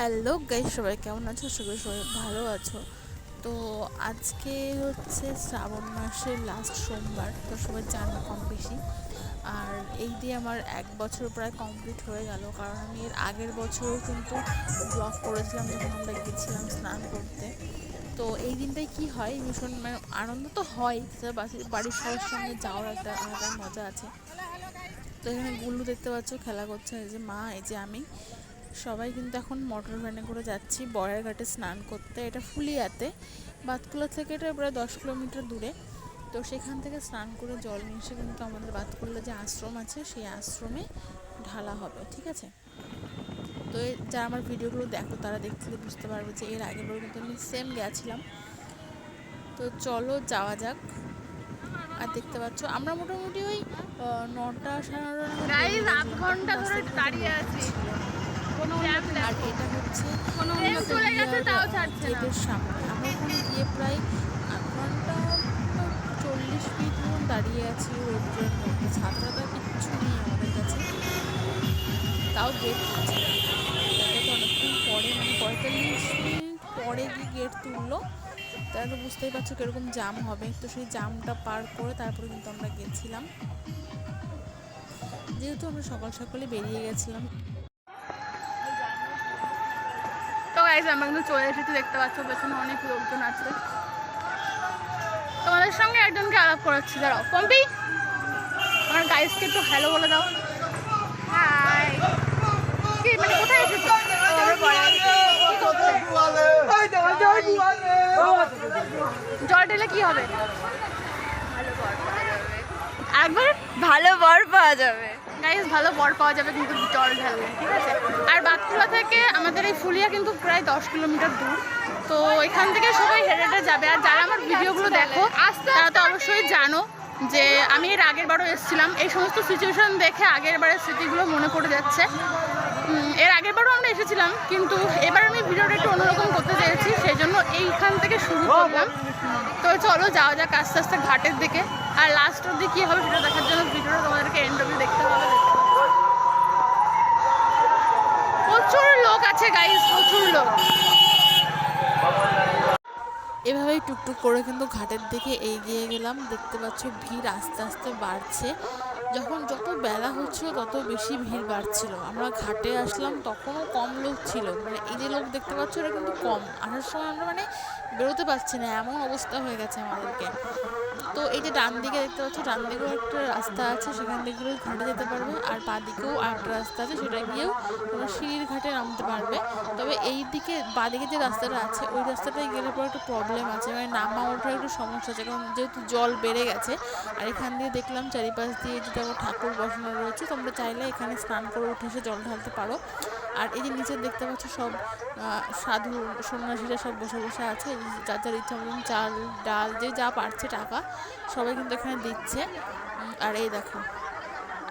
Hello guys, সবাই কেমন আছো? সবাই সবাই ভালো আছো তো? আজকে হচ্ছে শ্রাবণ মাসের লাস্ট সোমবার, তো সবাই জানো কম বেশি। আর এই দিয়ে আমার 1 বছর প্রায় কমপ্লিট হয়ে গেল, কারণ আমি এর আগের বছরও কিন্তু ব্লগ করেছিলাম যখন আমরা গেছিলাম স্নান করতে। তো এই দিনটাই কি হয়, ভীষণ মানে আনন্দ তো হয়, বাড়ির সবার সঙ্গে যাওয়ার একটা আলাদা মজা আছে। তো এখানে গুল্লু দেখতে পাচ্ছ খেলা করছে, এই যে মা, এই যে আমি, সবাই কিন্তু এখন মোটর ভ্যানে করে যাচ্ছি বয়ের ঘাটে স্নান করতে। এটা ফুলিয়াতে, বাতকুলা থেকে এটা প্রায় 10 কিলোমিটার দূরে। তো সেখান থেকে স্নান করে জল নিয়ে এসে কিন্তু আমাদের বাতকুল্লা যে আশ্রম আছে সেই আশ্রমে ঢালা হবে, ঠিক আছে? তো যারা আমার ভিডিওগুলো দেখো তারা দেখলে বুঝতে পারবে যে এর আগেরবার কিন্তু আমি সেম গেছিলাম। তো চলো যাওয়া যাক। আর দেখতে পাচ্ছ আমরা মোটামুটি ওই 9টা সাড়ে 9টার নাগাদ বেরিয়ে গেছিলাম, আর এটা হচ্ছে গেটের সামনে। আমরা ওখানে গিয়ে প্রায় 8 ঘন্টা 40 মিনিট মতন দাঁড়িয়ে আছি রোদ্রের মধ্যে। ছাত্রা তো কিচ্ছু নেই আমাদের কাছে, তাও গেট খুলছে না। তারপরে তো অনেকক্ষণ পরে, মানে 45 মিনিট পরে গিয়ে গেট তুললো। তারা তো বুঝতেই পারছো কীরকম জাম হবে। তো সেই জামটা পার করে তারপরে কিন্তু আমরা গেছিলাম, যেহেতু আমরা সকাল সকালে বেরিয়ে গেছিলাম। তো গাইস আমরা কিন্তু চলে এসেছি, দেখতে পাচ্ছ পেছনে অনেক লোকজন আছে। তোমাদের সঙ্গে একজনকে আলাপ করাচ্ছি, দাঁড়াও। পম্পি, আমার গাইসকে একটু হ্যালো বলে দাও। হাই। কি মানে কোথায় এসেছো? জল ঢেলে কি হবে? একবার ভালো বর পাওয়া যাবে। গাইস ভালো বর পাওয়া যাবে কিন্তু জল ঢাললে, ঠিক আছে? আর বাতকুলা থেকে আমাদের এই ফুলিয়া কিন্তু প্রায় 10 কিলোমিটার দূর। তো এখান থেকে সবাই হেঁটে হেঁটে যাবে। আর যারা আমার ভিডিওগুলো দেখো তারা তো অবশ্যই জানো যে আমি এর আগের বারও এসেছিলাম। এই সমস্ত সিচুয়েশন দেখে আগের বারের স্মৃতিগুলো মনে পড়ে যাচ্ছে। এর আগের বারও আমরা এসেছিলাম, কিন্তু এবার আমি ভিডিওটা একটু অন্যরকম করতে চেয়েছি, সেই জন্য এইখান থেকে শুরু করলাম। তো চলো যাওয়া যাক আস্তে আস্তে ঘাটের দিকে। আর লাস্ট অব্দি কী হবে সেটা দেখার জন্য ভিডিওটা তোমাদেরকে এন্ড অব্দি দেখতে হবে। প্রচুর লোক আছে গাইস, প্রচুর লোক। এভাবেই টুকটুক করে কিন্তু ঘাটের দিকে এগিয়ে গেলাম। দেখতে পাচ্ছ ভিড় আস্তে আস্তে বাড়ছে। যখন যত বেলা হচ্ছিল তত বেশি ভিড় বাড়ছিল। আমরা ঘাটে আসলাম তখনও কম লোক ছিল, মানে এই যে লোক দেখতে পাচ্ছ এটা কিন্তু কম। আসার সময় আমরা মানে বেরোতে পারছি না, এমন অবস্থা হয়ে গেছে আমাদেরকে। তো এই যে ডান দিকে দেখতে পাচ্ছ, ডান দিকেও একটা রাস্তা আছে, সেখান থেকে ঘাটে যেতে পারবে। আর বাঁ দিকেও আরেকটা রাস্তা আছে, সেটা গিয়েও তোমরা সিঁড়ির ঘাটে নামতে পারবে। তবে এই দিকে বাঁ দিকে যে রাস্তাটা আছে ওই রাস্তাটায় গেলে পর একটু প্রবলেম আছে, মানে নামা ওঠার একটু সমস্যা আছে, কারণ যেহেতু জল বেড়ে গেছে। আর এখান দিয়ে দেখলাম চারিপাশ দিয়ে যে যেমন ঠাকুর বসানো রয়েছে, তোমরা চাইলে এখানে স্নান করে উঠে এসে জল ঢালতে পারো। আর এই যে নিচে দেখতে পাচ্ছ সব সাধু সন্ন্যাসীরা সব বসে বসে আছে, যার যার ইচ্ছা মতন চাল ডাল যে যা পারছে টাকা সবাই কিন্তু এখানে দিচ্ছে। আর এই দেখো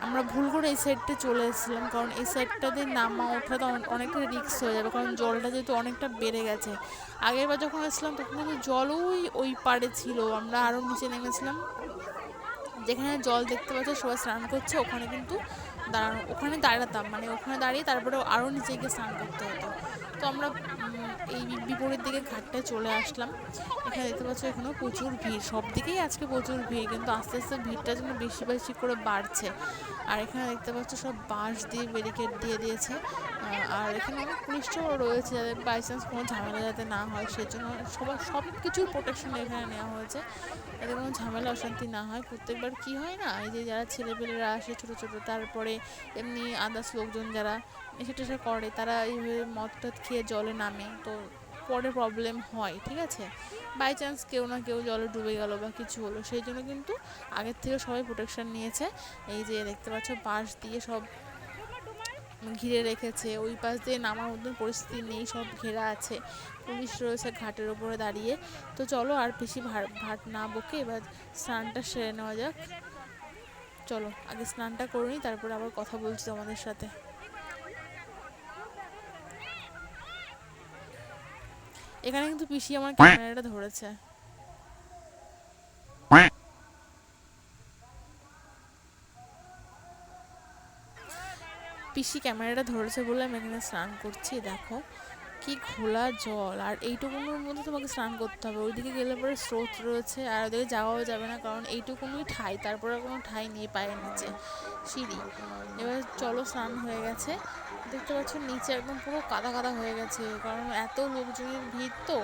আমরা ভুল করে এই সাইডটা চলে এসেছিলাম, কারণ এই সাইডটা দিয়ে নামা ওঠাটা অনেকটা রিস্ক হয়ে যাবে, কারণ জলটা যেহেতু অনেকটা বেড়ে গেছে। আগেরবার যখন এসেছিলাম তখন কিন্তু জল ওই পাড়ে ছিল, আমরা আরও নিচে নেমেছিলাম। যেখানে জল দেখতে পাচ্ছ সবাই স্নান করছে, ওখানে কিন্তু ওখানে দাঁড়াতাম, মানে ওখানে দাঁড়িয়ে তারপরে আরও নিচে গিয়ে স্নান করতে হতো। তো আমরা এই বিপরীত দিকে ঘাটটায় চলে আসলাম। এখানে দেখতে পাচ্ছ এখানেও প্রচুর ভিড়, সব দিকেই আজকে প্রচুর ভিড়, কিন্তু আস্তে আস্তে ভিড়টা যেন বেশি বেশি করে বাড়ছে। আর এখানে দেখতে পাচ্ছ সব বাঁশ দিয়ে ব্যারিকেড দিয়ে দিয়েছে। আর এখানে অনেক পুলিশও রয়েছে, যাতে বাই চান্স কোনো ঝামেলা যাতে না হয় সেজন্য সব কিছুর প্রোটেকশন এখানে নেওয়া হয়েছে, যাতে কোনো ঝামেলা অশান্তি না হয়। প্রত্যেকবার কি হয় না, এই যে যারা ছেলেপেলেরা আসে ছোটো ছোটো, তারপরে এমনি আদার্স লোকজন যারা নেশা টেশা করে, তারা এইভাবে মদ টদ খেয়ে জলে নামে, তো পরে প্রবলেম হয়, ঠিক আছে? বাই চান্স কেউ না কেউ জলে ডুবে গেল বা কিছু হলো, সেই জন্য কিন্তু আগের থেকে সবাই প্রোটেকশন নিয়েছে। এই যে দেখতে পাচ্ছ বাঁশ দিয়ে সব ঘিরে রেখেছে, ওই পাশ দিয়ে নামার মতন পরিস্থিতি নেই, সব ঘেরা আছে, পুলিশ রয়েছে ঘাটের ওপরে দাঁড়িয়ে। তো চলো আর বেশি ভাট না বকে এবার স্নানটা সেরে নেওয়া যাক। চলো আগে স্নানটা করে নিই, তারপরে আবার কথা বলছি তোমাদের সাথে। এখানে কিন্তু পিসি আমার ক্যামেরাটা ধরেছে। পিসি ক্যামেরাটা ধরেছে বলে আমি এখানে স্নান করছি, দেখো। কি ঘোলা জল, আর এইটুকুনের মধ্যে তোমাকে স্নান করতে হবে। ওইদিকে গেলে পরে স্রোত রয়েছে, আর ওদিকে যাওয়াও যাবে না, কারণ এইটুকুনই ঠাই, তারপরে কোনো ঠাই নেই পায়ের নিচে, সিঁড়ি। এবার চলো, স্নান হয়ে গেছে, দেখতে পাচ্ছ নিচে একদম পুরো কাদা কাদা হয়ে গেছে, কারণ এত লোকজনের ভিড়। তো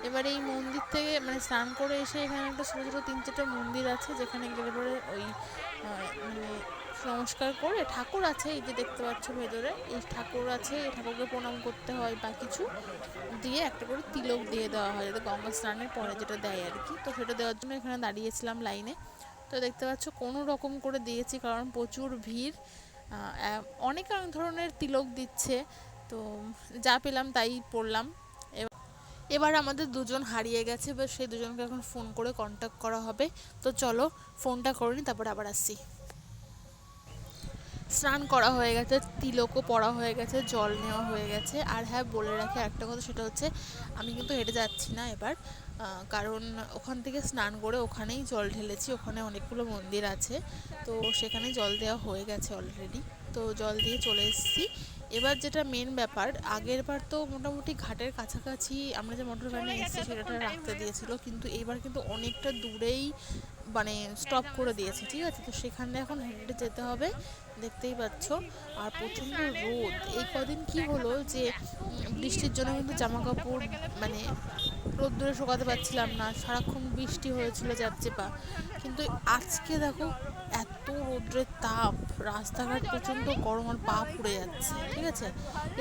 এবার এই মন্দির থেকে মানে স্নান করে এসে এখানে একটা ছোটো ছোটো 3-4টা মন্দির আছে, যেখানে গেলে পরে ওই মানে নমস্কার করে, ঠাকুর আছে এই যে দেখতে পাচ্ছ ভেতরে, এই ঠাকুর আছে, এই ঠাকুরকে প্রণাম করতে হয় বা কিছু দিয়ে একটা করে তিলক দিয়ে দেওয়া হয়, যাতে গঙ্গা স্নানের পরে যেটা দেয় আর কি। তো সেটা দেওয়ার জন্য এখানে দাঁড়িয়েছিলাম লাইনে। তো দেখতে পাচ্ছ কোনো রকম করে দিয়েছি, কারণ প্রচুর ভিড়, অনেক অনেক ধরনের তিলক দিচ্ছে, তো যা পেলাম তাই পড়লাম। এবার আমাদের দুজন হারিয়ে গেছে, এবার সেই দুজনকে এখন ফোন করে কন্ট্যাক্ট করা হবে। তো চলো ফোনটা করে নিই, তারপর আবার আসছি। স্নান করা হয়ে গেছে, তিলকও পড়া হয়ে গেছে, জল নেওয়া হয়ে গেছে। আর হ্যাঁ, বলে রাখি একটা কথা, সেটা হচ্ছে আমি কিন্তু হেঁটে যাচ্ছি না এবার, কারণ ওখান থেকে স্নান করে ওখানেই জল ঢেলেছি, ওখানে অনেকগুলো মন্দির আছে, তো সেখানে জল দেওয়া হয়ে গেছে অলরেডি, তো জল দিয়ে চলে এসেছি। এবার যেটা মেন ব্যাপার, আগের বার তো মোটামুটি ঘাটের কাছাকাছি আমরা যে মোটর ভ্যানে এসেছি সেটা রাখতে দিয়েছিল, কিন্তু এবার কিন্তু অনেকটা দূরেই মানে স্টপ করে দিয়েছে, ঠিক আছে। তো সেখানে এখন হেঁটে যেতে হবে, দেখতেই পাচ্ছ। আর প্রচণ্ড রোদ, এই কদিন কি হলো যে বৃষ্টির জন্য কিন্তু জামা কাপড় মানে রোদ্দুরে শুকাতে পারছিলাম না, সারাক্ষণ বৃষ্টি হয়েছিল চ্যাপচেপা, কিন্তু আজকে দেখো এত রোদ্রের তাপ, রাস্তাঘাট প্রচণ্ড গরম, আর পা পুড়ে যাচ্ছে, ঠিক আছে।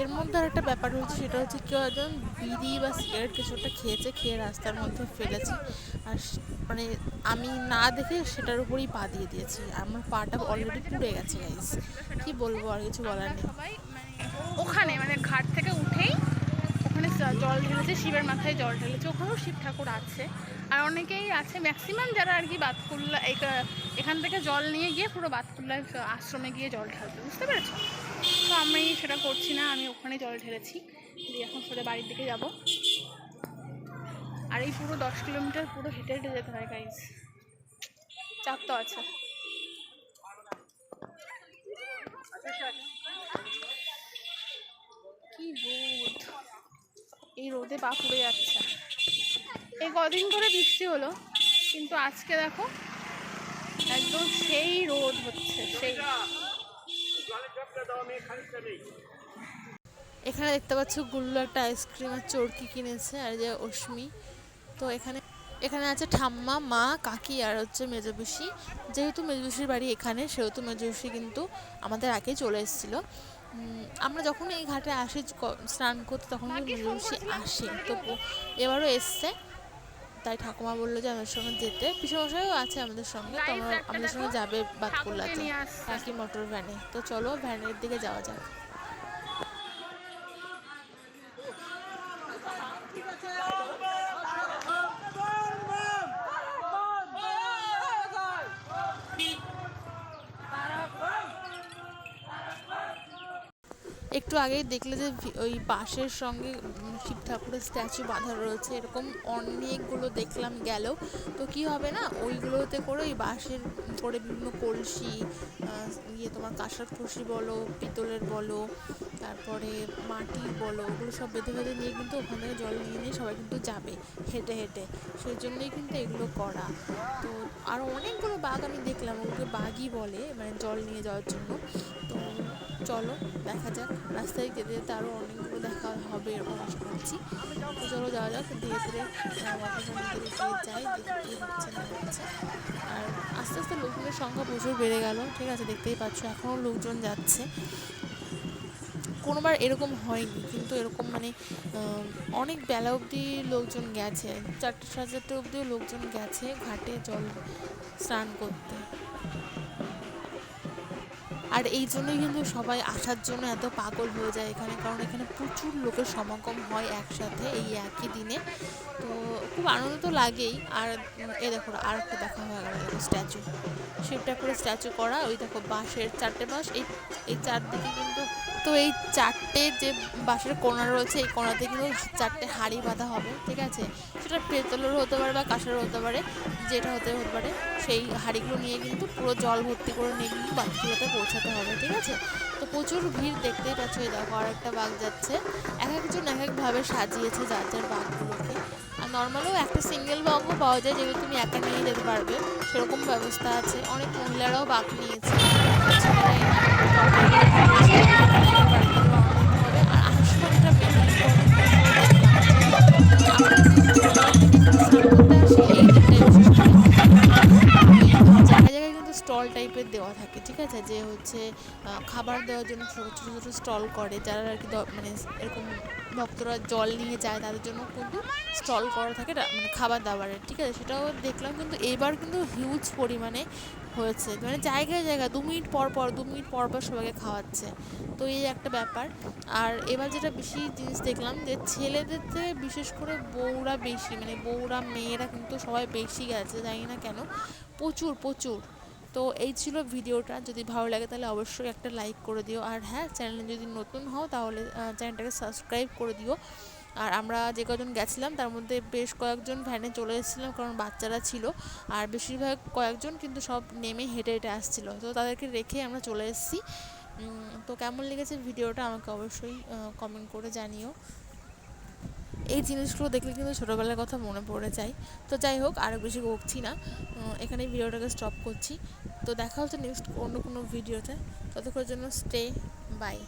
এর মধ্যে আর একটা ব্যাপার হচ্ছে, সেটা হচ্ছে কেউ একজন বিড়ি বা সিগারেট কিছু একটা খেয়েছে, খেয়ে রাস্তার মধ্যে ফেলেছি, আর মানে আমি না দেখে সেটার উপরেই পা দিয়ে দিয়েছি, আমার পাটা অলরেডি পুড়ে গেছে গাইস, কি বলবো, আর কিছু বলার নেই। সবাই ওখানে মানে ঘাট থেকে উঠেই ওখানে জল ঢেলেছে, শিবের মাথায় জল ঢেলেছে, ওখানেও শিব ঠাকুর আছে, আর অনেকেই আছে, ম্যাক্সিমাম যারা আর কি বাতকুল্লা এখান থেকে জল নিয়ে গিয়ে পুরো বাতকুল্লার আশ্রমে গিয়ে জল ঢালবে, বুঝতে পেরেছো। তো আমি সেটা করছি না, আমি ওখানে জল ঢেলেছি, দিয়ে এখন সোজা বাড়ির দিকে যাব। আর এই পুরো 10 কিলোমিটার পুরো হেঁটে হেঁটে যেতে হয় গাইস, চাপ তো আছে। কি রোদ, এই রোদে পা পুড়ে যাচ্ছে। এই কদিন ধরে বৃষ্টি হলো, কিন্তু আজকে দেখো একদম সেই রোদ হচ্ছে, সেই। এখানে দেখতে পাচ্ছ গুল্লু একটা আইসক্রিমের চরকি কিনেছে, আর যে অশ্মি। তো এখানে এখানে আছে ঠাম্মা, মা, কাকি, আর হচ্ছে মেজো পিসি। যেহেতু মেজো পিসির বাড়ি এখানে, সেহেতু মেজো পিসি কিন্তু আমাদের আগে চলে এসেছিলো। আমরা যখন এই ঘাটে আসি স্নান করতে, তখন কিন্তু মেজো পিসি আসে, তো এবারও এসছে, তাই ঠাকুমা বললো যে আমাদের সঙ্গে যেতে, পিসেমশাইও আছে আমাদের সঙ্গে, তো আমাদের সঙ্গে যাবে বাতকুল্লাতে কাকি মোটর ভ্যানে। তো চলো ভ্যানের দিকে যাওয়া যাক। একটু আগেই দেখলে যে ওই বাঁশের সঙ্গে শিব ঠাকুরের স্ট্যাচু বাঁধা রয়েছে, এরকম অনেকগুলো দেখলাম গেল। তো কি হবে না, ওইগুলোতে করে ওই বাঁশের করে বিভিন্ন কলসি, তোমার কাঁসার খুশি বলো, পিতলের বলো, তারপরে মাটির বলো, ওগুলো সব বেঁধে বেঁধে নিয়ে কিন্তু ওখান থেকে জল নিয়ে নিয়ে সবাই কিন্তু যাবে হেঁটে হেঁটে, সেই জন্যই কিন্তু এগুলো করা। তো আরও অনেকগুলো বাঘ আমি দেখলাম, ওগুলোকে বাঘই বলে, মানে জল নিয়ে যাওয়ার জন্য। তো চলো দেখা যাক, রাস্তায় যেতে যেতে আরও অনেকগুলো দেখা হবে এরকম আশা করছি। তো চলো যাওয়া যাক, ধীরে ধীরে মন্দিরে গিয়ে যাই, দেখি কী হচ্ছে না হচ্ছে। আর আস্তে আস্তে লোকজনের সংখ্যা প্রচুর বেড়ে গেল, ঠিক আছে, দেখতেই পাচ্ছ এখনও লোকজন যাচ্ছে। কোনোবার এরকম হয়নি, কিন্তু এরকম মানে অনেক বেলা অবধি লোকজন গেছে, 4টে সাড়ে 4টে অবধিও লোকজন গেছে ঘাটে জল স্নান করতে। আর এই জন্যই কিন্তু সবাই আসার জন্য এত পাগল হয়ে যায় এখানে, কারণ এখানে প্রচুর লোকের সমাগম হয় একসাথে এই একই দিনে, তো খুব আনন্দ তো লাগেই। আর এই দেখো আর একটা দেখা হয়ে গেল, দেখো স্ট্যাচু, শিব ঠাকুরের স্ট্যাচু করা, ওই দেখো বাঁশের 4টে বাঁশ, এই চারদিকে কিন্তু তো এই 4টে যে বাঁশের কোণা রয়েছে এই কোণাতে কিন্তু 4টে হাঁড়ি বাঁধা হবে, ঠিক আছে? সেটা পেতলের হতে পারে বা কাঁসার হতে পারে, যেটা হতে পারে। সেই হাঁড়িগুলো নিয়ে কিন্তু পুরো জল ভর্তি করে নিয়ে কিন্তু বাঁকগুলোতে পৌঁছাতে হবে, ঠিক আছে? তো প্রচুর ভিড়, দেখতেই পাচ্ছ। এই দেখো আর একটা বাঁক যাচ্ছে। এক একজন এক একভাবে সাজিয়েছে যার যার বাঁকগুলোকে। আর নর্মালেও একটা সিঙ্গেল বাঁকও পাওয়া যায় যেগুলো তুমি একা নিয়ে যেতে পারবে, সেরকম ব্যবস্থা আছে। অনেক মহিলারাও বাঁক নিয়েছে, ছেলেরাই না। জায়গায় জায়গায় কিন্তু স্টল টাইপের দেওয়া থাকে, ঠিক আছে? যে হচ্ছে খাবার দেওয়ার জন্য ছোটো ছোটো ছোটো স্টল করে, যারা আর কি মানে এরকম ভক্তরা জল নিয়ে যায় তাদের জন্য কিন্তু স্টল করা থাকে মানে খাবার দাবারের, ঠিক আছে? সেটাও দেখলাম। কিন্তু এবার কিন্তু হিউজ পরিমাণে হয়েছে, মানে জায়গায় জায়গায় 2 মিনিট পর পর সবাইকে খাওয়াচ্ছে। তো এই একটা ব্যাপার। আর এবার যেটা বেশি জিনিস দেখলাম যে ছেলেদের থেকে বিশেষ করে বউরা বেশি, মানে বউরা মেয়েরা কিন্তু সবাই বেশি গেছে, জানি না কেন। প্রচুর প্রচুর। তো এই ছিল ভিডিওটা। যদি ভালো লাগে তাহলে অবশ্যই একটা লাইক করে দিও। আর হ্যাঁ, চ্যানেলে যদি নতুন হও তাহলে চ্যানেলটাকে সাবস্ক্রাইব করে দিও। আর আমরা যে কজন গেছিলাম তার মধ্যে বেশ কয়েকজন ভ্যানে চলে এসেছিলাম, কারণ বাচ্চারা ছিল। আর বেশিরভাগ কয়েকজন কিন্তু সব নেমে হেঁটে হেঁটে আসছিলো, তো তাদেরকে রেখে আমরা চলে এসেছি। তো কেমন লেগেছে ভিডিওটা আমাকে অবশ্যই কমেন্ট করে জানিও। এই জিনিসগুলো দেখলে কিন্তু ছোটোবেলার কথা মনে পড়ে যায়। তো যাই হোক, আরও বেশি বকছি না, এখানেই ভিডিওটাকে স্টপ করছি। তো দেখা হচ্ছে নেক্সট অন্য কোনো ভিডিওতে। ততক্ষণের জন্য স্টে বাই।